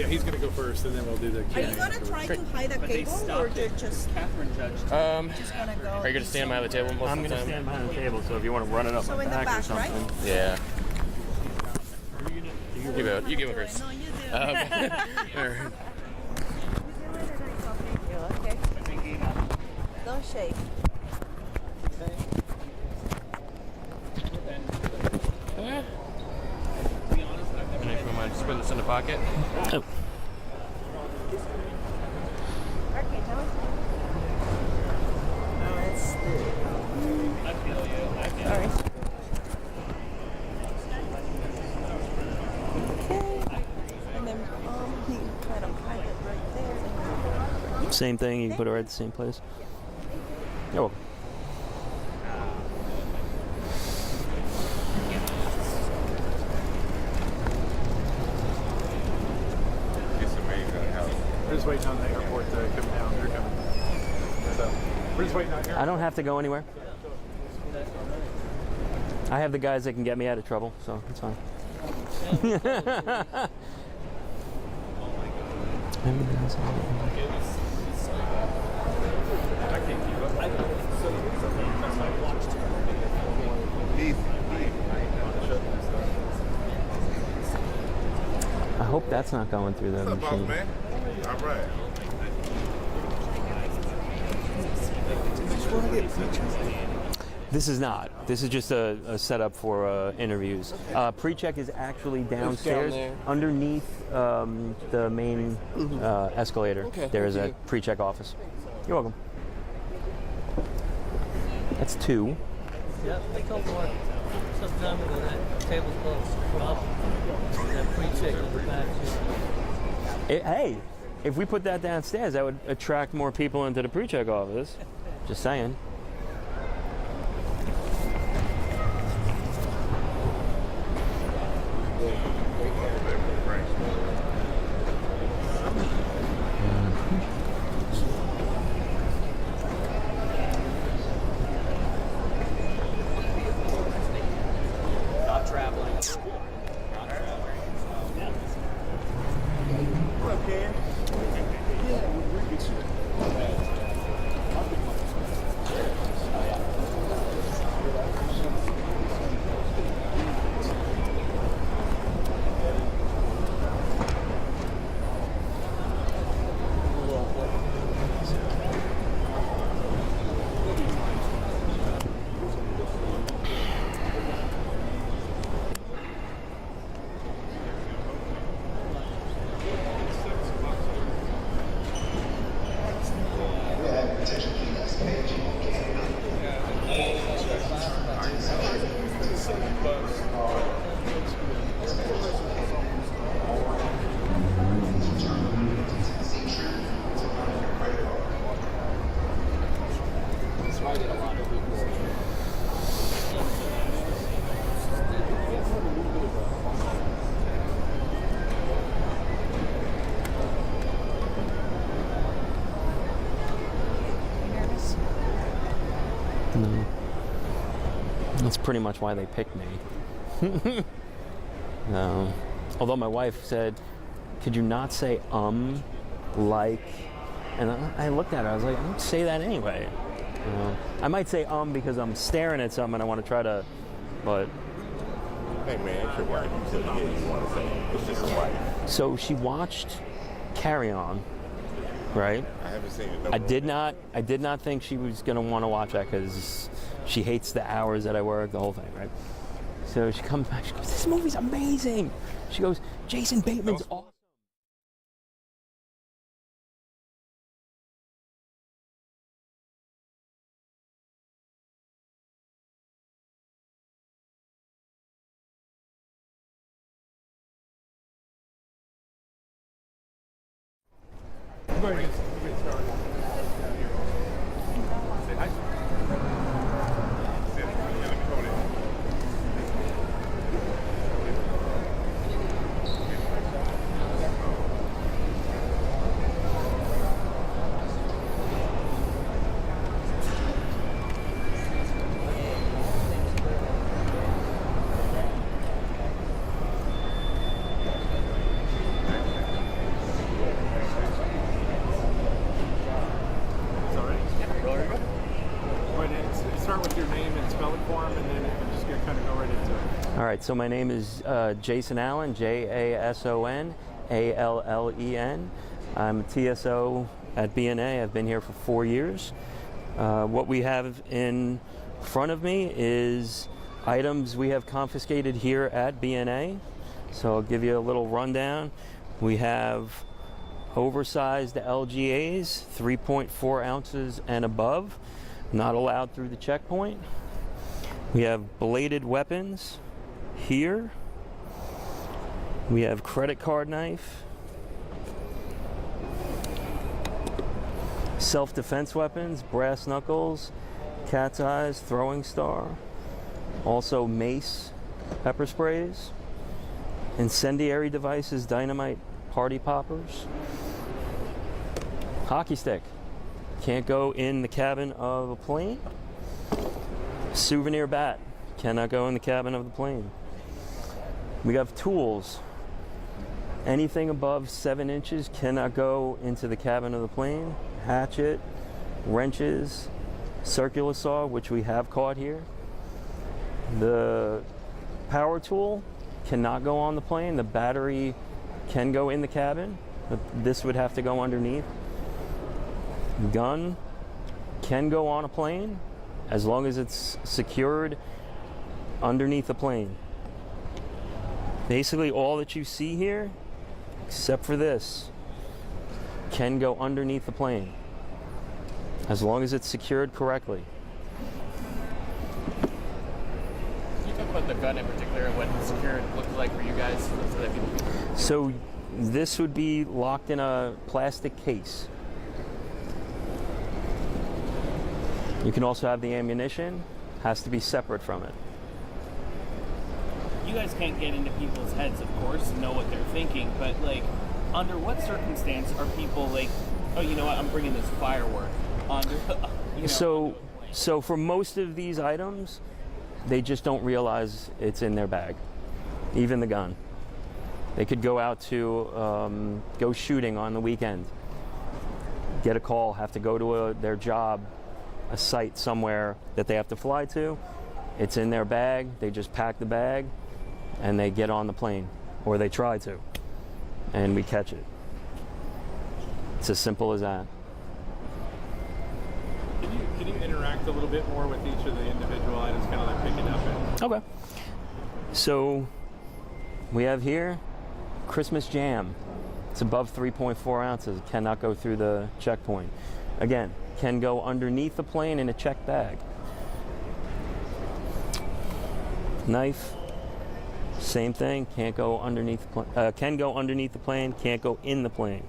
he's gonna go first, and then we'll do the Q&A. Are you gonna try to hide a cable, or you're just Catherine judged. just gonna go? Are you gonna stand behind the table most I'm of the gonna time? stand behind the table, so if you want to run it up So my in the back, or back, something. right? Yeah. You give it first. No, you do. Okay. All right. Okay. Don't shake. And if you mind, just put this in the pocket. Oh. Okay, tell us. No, it's I feel you. sorry. Okay. And then you kind of hide it right there. Same thing, you can put it right at the same place. You're welcome. We're just waiting on the airport to come down. They're coming. So we're just waiting on here. I don't have to go anywhere. I have the guys that can get me out of trouble, so it's fine. I hope that's not going through the machine. Man? All right. This is not. This is just a setup for interviews. Pre-check is actually downstairs, there. underneath the main escalator. Okay, There is thank a you. pre-check office. You're welcome. That's 2. Yep, I told Mark some time ago that table's closed. That pre-check in the back. Hey, if we put that downstairs, that would attract more people into the pre-check office. Just saying. Not traveling. No. That's pretty much why they picked me. No. Although my wife said, could you not say like, and I looked at her, I was like, I don't say that anyway. I might say because I'm staring at something and I want to try to, but. Hey man, it's your wife. You said you want to say it. It's just a wife. So she watched Carry On, right? I haven't seen it. No I did not think she was going to want to watch that because she hates the hours that I work, the whole thing, right? So she comes back, she goes, this movie's amazing. She goes, Jason Bateman's awesome. Go ahead and get started. Say hi. start with your name and spell it for him, and then we're just going to kind of go right into it. All right, so my name is Jason Allen, JASON, I'm a TSO at BNA. I've been here for 4 years. What we have in front of me is items we have confiscated here at BNA. So I'll give you a little rundown. We have oversized LGAs, 3.4 ounces and above, not allowed through the checkpoint. We have bladed weapons here. We have credit card knife, self-defense weapons, brass knuckles, cat's eyes, throwing star, also mace, pepper sprays, incendiary devices, dynamite, party poppers, hockey stick, can't go in the cabin of a plane, souvenir bat, cannot go in the cabin of the plane. We have tools. Anything above 7 inches cannot go into the cabin of the plane. Hatchet, wrenches, circular saw, which we have caught here. The power tool cannot go on the plane. The battery can go in the cabin, but this would have to go underneath. Gun can go on a plane as long as it's secured underneath the plane. Basically all that you see here, except for this, can go underneath the plane as long as it's secured correctly. Can you talk about the gun in particular and what secure looks like for you guys so that people can... So this would be locked in a plastic case. You can also have the ammunition, has to be separate from it. You guys can't get into people's heads, of course, and know what they're thinking, but like, under what circumstance are people like, oh, you know what, I'm bringing this firework onto, you know, So for most of these items, they just don't realize it's in their bag, even the gun. They could go out to go shooting on the weekend, get a call, have to go to their job, a site somewhere that they have to fly to. It's in their bag. They just pack the bag and they get on the plane, or they try to, and we catch it. It's as simple as that. Can you interact a little bit more with each of the individual items, kind of like picking up and... Okay. So we have here Christmas jam. It's above 3.4 ounces. It cannot go through the checkpoint. Again, can go underneath the plane in a checked bag. Knife, same thing. Can't go underneath the plane. Can go underneath the plane. Can't go in the plane.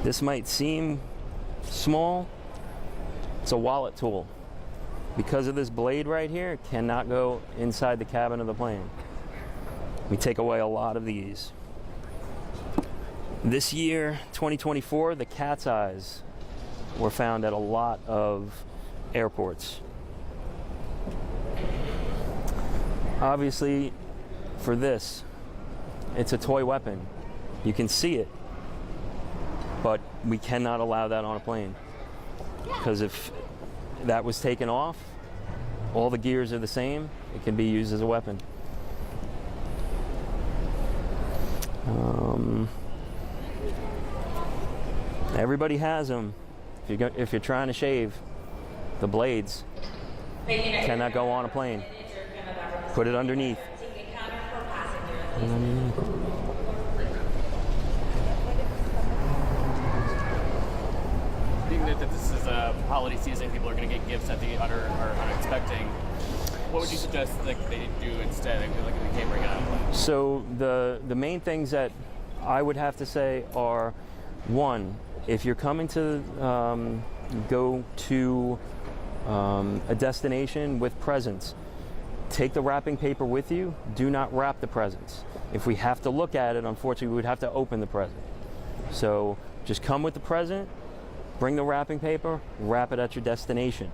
This might seem small. It's a wallet tool. Because of this blade right here, it cannot go inside the cabin of the plane. We take away a lot of these. This year, 2024, the cat's eyes were found at a lot of airports. Obviously, for this, it's a toy weapon. You can see it, but we cannot allow that on a plane. Because if that was taken off, all the gears are the same, it can be used as a weapon. Everybody has them. If you're trying to shave, the blades cannot go on a plane. Put it underneath. Being that this is a holiday season, people are going to get gifts that they are unexpecting. What would you suggest like they do instead? Like if they can't bring it out. So the main things that I would have to say are, one, if you're coming to go to a destination with presents, take the wrapping paper with you. Do not wrap the presents. If we have to look at it, unfortunately, we would have to open the present. So just come with the present, bring the wrapping paper, wrap it at your destination.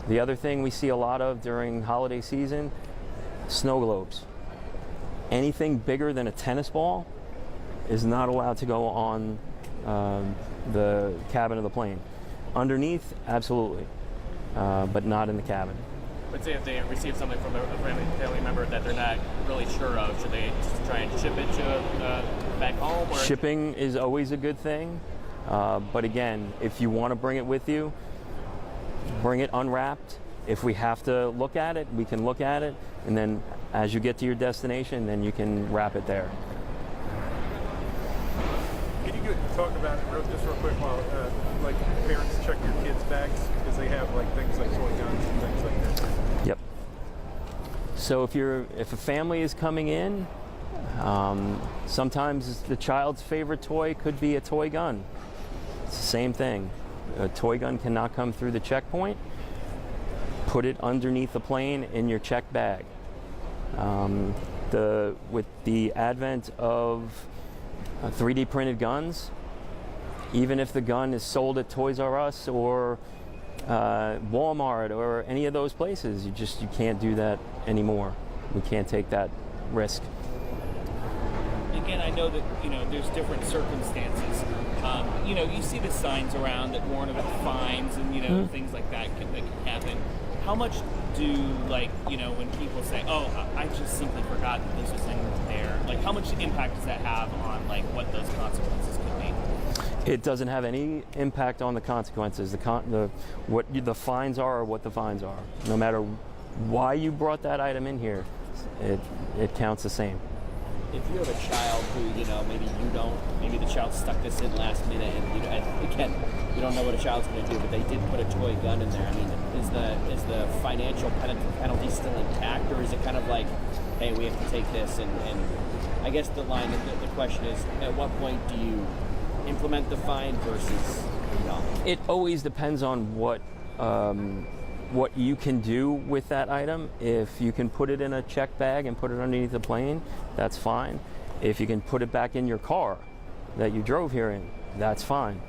The other thing we see a lot of during holiday season, snow globes. Anything bigger than a tennis ball is not allowed to go on the cabin of the plane. Underneath, absolutely. but not in the cabin. But say if they receive something from a family member that they're not really sure of, should they just try and ship it to back home? Or? Shipping is always a good thing, but again, if you want to bring it with you, bring it unwrapped. If we have to look at it, we can look at it, and then as you get to your destination, then you can wrap it there. Can you talk about it just real quick while, like, parents check your kids' bags because they have like things like toy guns and things like that. Yep. So if a family is coming in, sometimes the child's favorite toy could be a toy gun. It's the same thing. A toy gun cannot come through the checkpoint. Put it underneath the plane in your checked bag. With the advent of 3D printed guns, even if the gun is sold at Toys R Us or Walmart or any of those places, you can't do that anymore. We can't take that risk. Again, I know that there's different circumstances. You see the signs around that warn about fines and things like that can happen. How much do when people say, "Oh, I just simply forgot that this was in there"? Like, how much impact does that have on what those consequences could be? It doesn't have any impact on the consequences. What the fines are what the fines are. No matter why you brought that item in here, it counts the same. If you have a child who, maybe the child stuck this in last minute, and again, you don't know what a child's going to do, but they did put a toy gun in there. I mean, is the financial penalty still intact, or is it kind of like, hey, we have to take this? And I guess the question is, at what point do you implement the fine versus no? It always depends on what you can do with that item. If you can put it in a check bag and put it underneath the plane, that's fine. If you can put it back in your car that you drove here in, that's fine.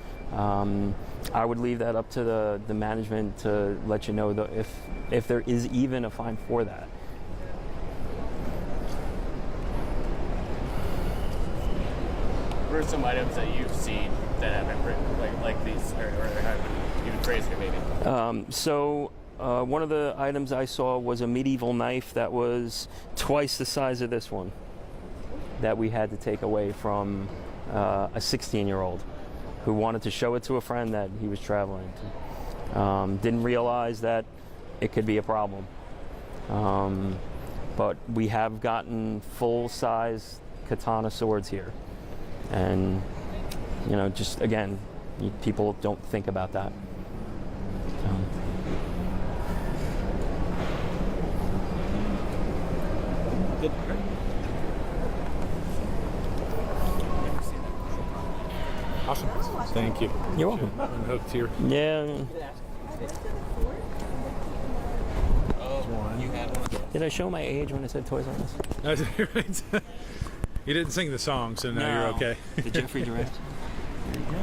I would leave that up to the management to let you know if there is even a fine for that. What are some items that you've seen that have been written like these, or have been even crazier maybe? One of the items I saw was a medieval knife that was twice the size of this one that we had to take away from a 16-year-old who wanted to show it to a friend that he was traveling to. Didn't realize that it could be a problem. But we have gotten full-size katana swords here. And, just again, people don't think about that. Good. Awesome. Thank you. You're welcome. I'm hooked here. Yeah. Oh, you had one. Did I show my age when I said Toys R Us? You didn't sing the song, so now you're okay. The Jeffrey direct. There you go.